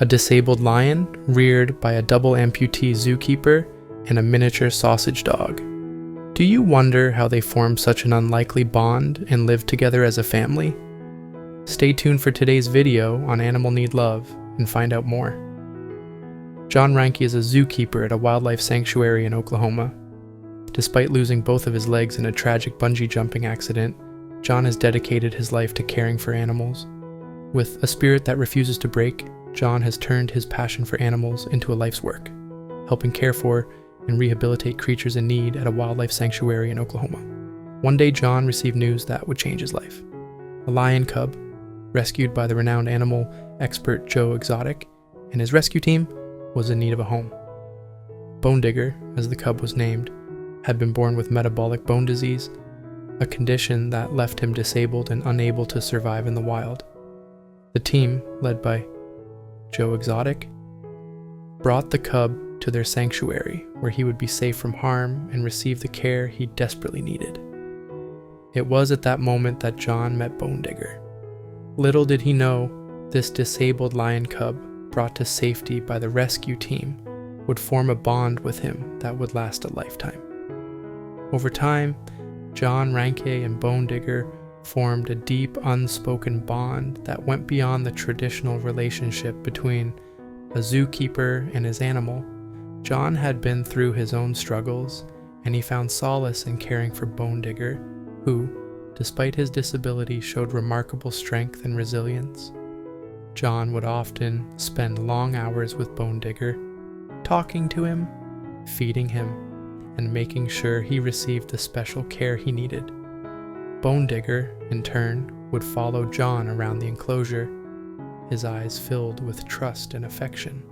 a disabled lion reared by a double amputee zookeeper and a miniature sausage dog. Do you wonder how they formed such an unlikely bond and lived together as a family? Stay tuned for today's video on Animal Need Love and find out more. John Reinke is a zookeeper at a wildlife sanctuary in Oklahoma. Despite losing both of his legs in a tragic bungee jumping accident, John has dedicated his life to caring for animals. With a spirit that refuses to break, John has turned his passion for animals into a life's work, helping care for and rehabilitate creatures in need at a wildlife sanctuary in Oklahoma. One day, John received news that would change his life. A lion cub, rescued by the renowned animal expert JoeExotic and his rescue team, was in need of a home. Bone Digger, as the cub was named, had been born with metabolic bone disease, a condition that left him disabled and unable to survive in the wild. The team, led by JoeExotic, brought the cub to their sanctuary where he would be safe from harm and receive the care he desperately needed. It was at that moment that John met Bone Digger. Little did he know, this disabled lion cub, brought to safety by the rescue team, would form a bond with him that would last a lifetime. Over time, John Reinke and Bone Digger formed a deep, unspoken bond that went beyond the traditional relationship between a zookeeper and his animal. John had been through his own struggles, and he found solace in caring for Bone Digger, who, despite his disability, showed remarkable strength and resilience. John would often spend long hours with Bone Digger, talking to him, feeding him, and making sure he received the special care he needed. Bone Digger, in turn, would follow John around the enclosure, his eyes filled with trust and affection.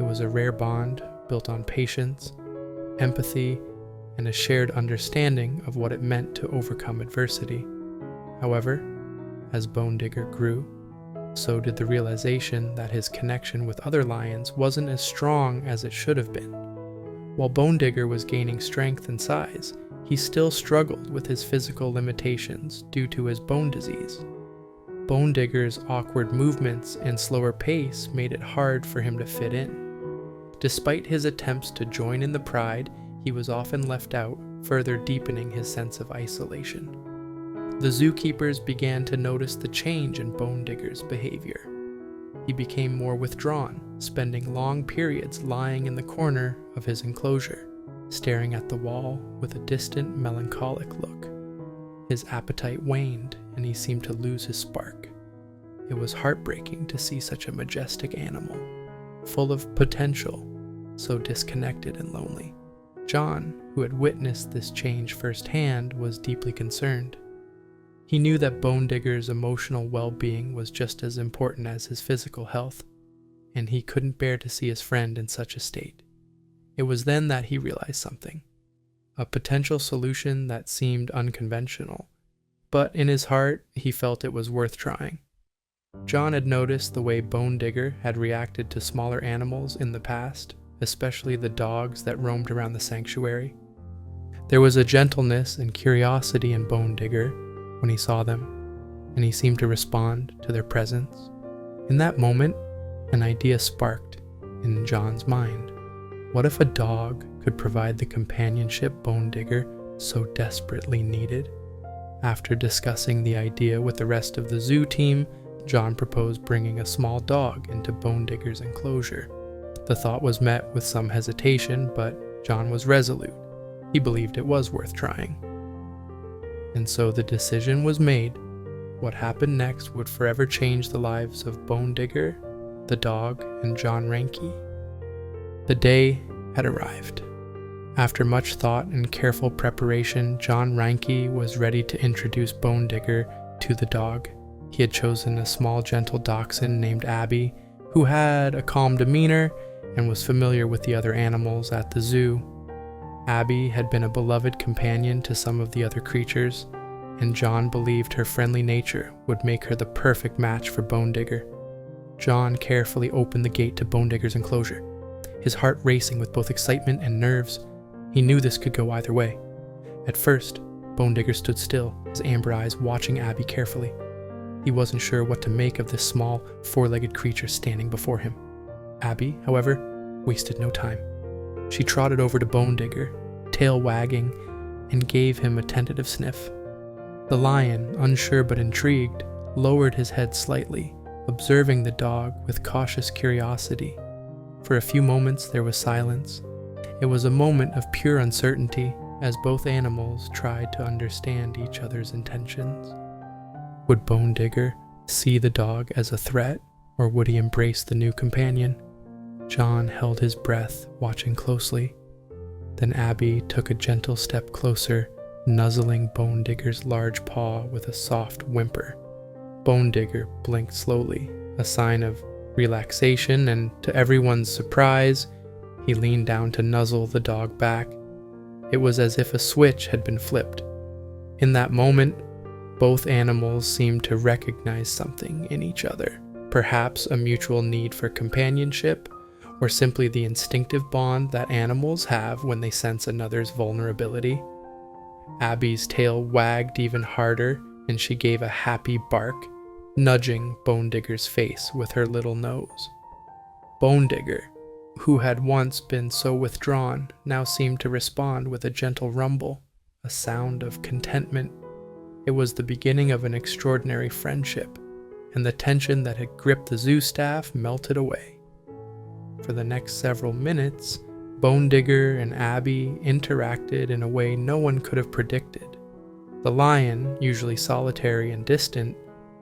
It was a rare bond built on patience, empathy, and a shared understanding of what it meant to overcome adversity. However, as Bone Digger grew, so did the realization that his connection with other lions wasn't as strong as it should have been. While Bone Digger was gaining strength and size, he still struggled with his physical limitations due to his bone disease. Bone Digger's awkward movements and slower pace made it hard for him to fit in. Despite his attempts to join in the pride, he was often left out, further deepening his sense of isolation. The zookeepers began to notice the change in Bone Digger's behavior. He became more withdrawn, spending long periods lying in the corner of his enclosure, staring at the wall with a distant, melancholic look. His appetite waned, and he seemed to lose his spark. It was heartbreaking to see such a majestic animal, full of potential, so disconnected and lonely. John, who had witnessed this change firsthand, was deeply concerned. He knew that Bone Digger's emotional well-being was just as important as his physical health, and he couldn't bear to see his friend in such a state. It was then that he realized something, a potential solution that seemed unconventional, but in his heart, he felt it was worth trying. John had noticed the way Bone Digger had reacted to smaller animals in the past, especially the dogs that roamed around the sanctuary. There was a gentleness and curiosity in Bone Digger when he saw them, and he seemed to respond to their presence. In that moment, an idea sparked in John's mind. What if a dog could provide the companionship Bone Digger so desperately needed? After discussing the idea with the rest of the zoo team, John proposed bringing a small dog into Bone Digger's enclosure. The thought was met with some hesitation, but John was resolute. He believed it was worth trying. And so the decision was made. What happened next would forever change the lives of Bone Digger, the dog, and John Reinke. The day had arrived. After much thought and careful preparation, John Reinke was ready to introduce Bone Digger to the dog. He had chosen a small, gentle dachshund named Abby, who had a calm demeanor and was familiar with the other animals at the zoo. Abby had been a beloved companion to some of the other creatures, and John believed her friendly nature would make her the perfect match for Bone Digger. John carefully opened the gate to Bone Digger's enclosure, his heart racing with both excitement and nerves. He knew this could go either way. At first, Bone Digger stood still, his amber eyes watching Abby carefully. He wasn't sure what to make of this small, four-legged creature standing before him. Abby, however, wasted no time. She trotted over to Bone Digger, tail wagging, and gave him a tentative sniff. The lion, unsure but intrigued, lowered his head slightly, observing the dog with cautious curiosity. For a few moments there was silence. It was a moment of pure uncertainty as both animals tried to understand each other's intentions. Would Bone Digger see the dog as a threat, or would he embrace the new companion? John held his breath, watching closely. Then Abby took a gentle step closer, nuzzling Bone Digger's large paw with a soft whimper. Bone Digger blinked slowly, a sign of relaxation, and to everyone's surprise, he leaned down to nuzzle the dog back. It was as if a switch had been flipped. In that moment, both animals seemed to recognize something in each other, perhaps a mutual need for companionship, or simply the instinctive bond that animals have when they sense another's vulnerability. Abby's tail wagged even harder, and she gave a happy bark, nudging Bone Digger's face with her little nose. Bone Digger, who had once been so withdrawn, now seemed to respond with a gentle rumble, a sound of contentment. It was the beginning of an extraordinary friendship, and the tension that had gripped the zoo staff melted away. For the next several minutes, Bone Digger and Abby interacted in a way no one could have predicted. The lion, usually solitary and distant,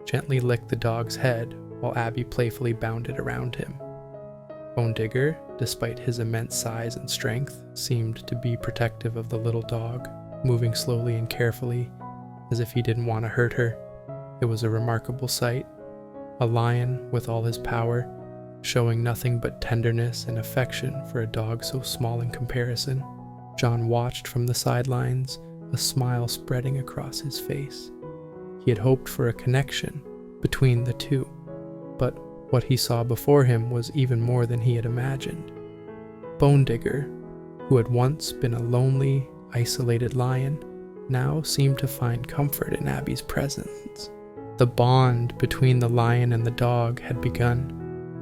gently licked the dog's head while Abby playfully bounded around him. Bone Digger, despite his immense size and strength, seemed to be protective of the little dog, moving slowly and carefully, as if he didn't want to hurt her. It was a remarkable sight. A lion, with all his power, showing nothing but tenderness and affection for a dog so small in comparison. John watched from the sidelines, a smile spreading across his face. He had hoped for a connection between the two, but what he saw before him was even more than he had imagined. Bone Digger, who had once been a lonely, isolated lion, now seemed to find comfort in Abby's presence. The bond between the lion and the dog had begun,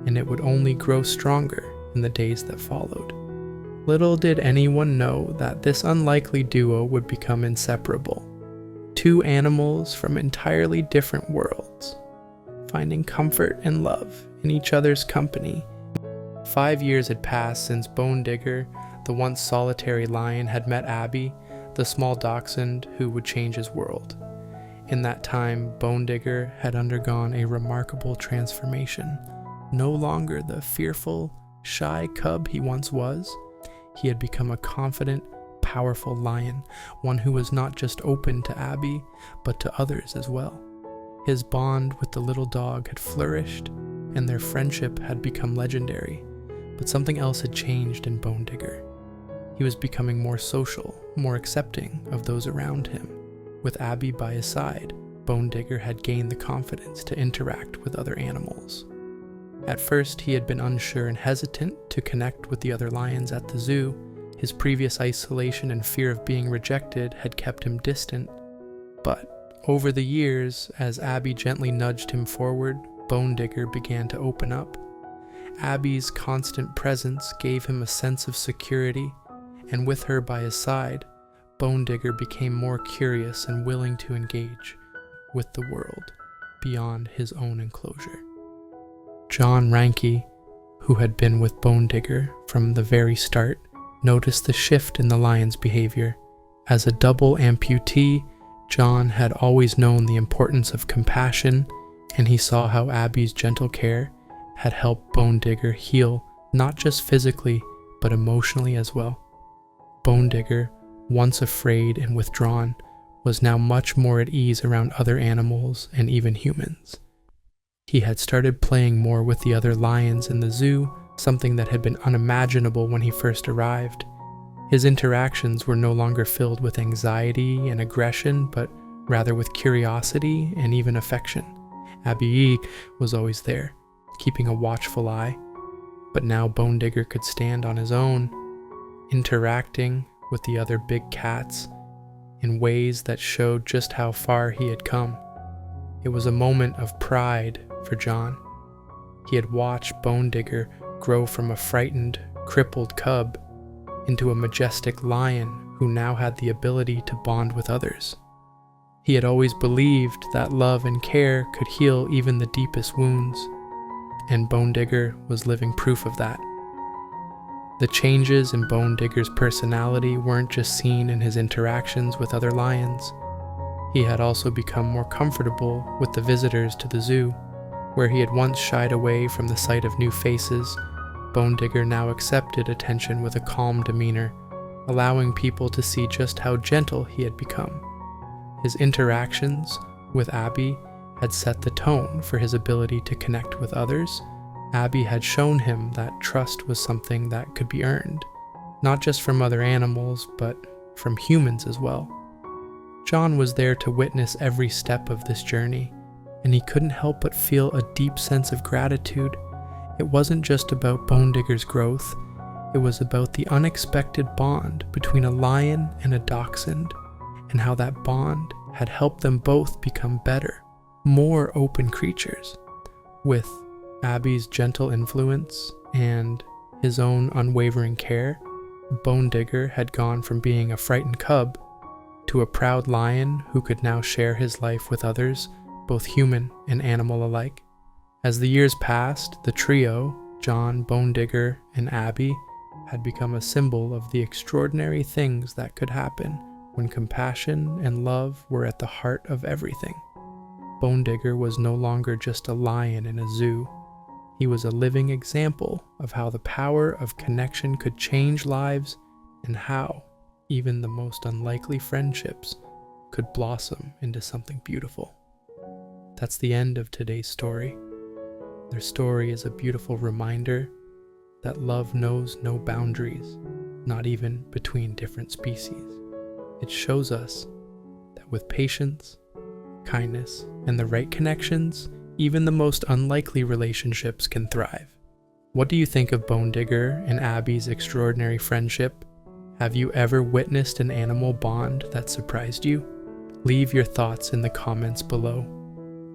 and it would only grow stronger in the days that followed. Little did anyone know that this unlikely duo would become inseparable. Two animals from entirely different worlds, finding comfort and love in each other's company. 5 years had passed since Bone Digger, the once solitary lion, had met Abby, the small dachshund who would change his world. In that time, Bone Digger had undergone a remarkable transformation. No longer the fearful, shy cub he once was, he had become a confident, powerful lion, one who was not just open to Abby, but to others as well. His bond with the little dog had flourished, and their friendship had become legendary, but something else had changed in Bone Digger. He was becoming more social, more accepting of those around him. With Abby by his side, Bone Digger had gained the confidence to interact with other animals. At first, he had been unsure and hesitant to connect with the other lions at the zoo. His previous isolation and fear of being rejected had kept him distant. But over the years, as Abby gently nudged him forward, Bone Digger began to open up. Abby's constant presence gave him a sense of security, and with her by his side, Bone Digger became more curious and willing to engage with the world beyond his own enclosure. John Ranke, who had been with Bone Digger from the very start, noticed the shift in the lion's behavior. As a double amputee, John had always known the importance of compassion, and he saw how Abby's gentle care had helped Bone Digger heal, not just physically, but emotionally as well. Bone Digger, once afraid and withdrawn, was now much more at ease around other animals and even humans. He had started playing more with the other lions in the zoo, something that had been unimaginable when he first arrived. His interactions were no longer filled with anxiety and aggression, but rather with curiosity and even affection. Abby was always there, keeping a watchful eye, but now Bone Digger could stand on his own, interacting with the other big cats in ways that showed just how far he had come. It was a moment of pride for John. He had watched Bone Digger grow from a frightened, crippled cub into a majestic lion who now had the ability to bond with others. He had always believed that love and care could heal even the deepest wounds, and Bone Digger was living proof of that. The changes in Bone Digger's personality weren't just seen in his interactions with other lions. He had also become more comfortable with the visitors to the zoo. Where he had once shied away from the sight of new faces, Bone Digger now accepted attention with a calm demeanor, allowing people to see just how gentle he had become. His interactions with Abby had set the tone for his ability to connect with others. Abby had shown him that trust was something that could be earned, not just from other animals, but from humans as well. John was there to witness every step of this journey, and he couldn't help but feel a deep sense of gratitude. It wasn't just about Bone Digger's growth, it was about the unexpected bond between a lion and a dachshund, and how that bond had helped them both become better, more open creatures. With Abby's gentle influence and his own unwavering care, Bone Digger had gone from being a frightened cub to a proud lion who could now share his life with others, both human and animal alike. As the years passed, the trio, John, Bone Digger, and Abby, had become a symbol of the extraordinary things that could happen when compassion and love were at the heart of everything. Bone Digger was no longer just a lion in a zoo. He was a living example of how the power of connection could change lives, and how even the most unlikely friendships could blossom into something beautiful. That's the end of today's story. Their story is a beautiful reminder that love knows no boundaries, not even between different species. It shows us that with patience, kindness, and the right connections, even the most unlikely relationships can thrive. What do you think of Bone Digger and Abby's extraordinary friendship? Have you ever witnessed an animal bond that surprised you? Leave your thoughts in the comments below.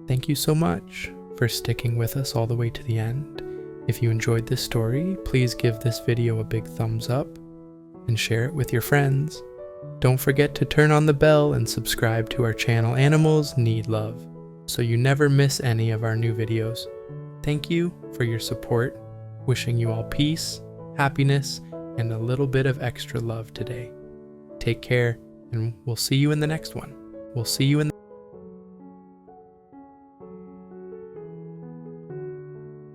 Thank you so much for sticking with us all the way to the end. If you enjoyed this story, please give this video a big thumbs up and share it with your friends. Don't forget to turn on the bell and subscribe to our channel Animals Need Love, so you never miss any of our new videos. Thank you for your support. Wishing you all peace, happiness, and a little bit of extra love today. Take care, and we'll see you in the next one.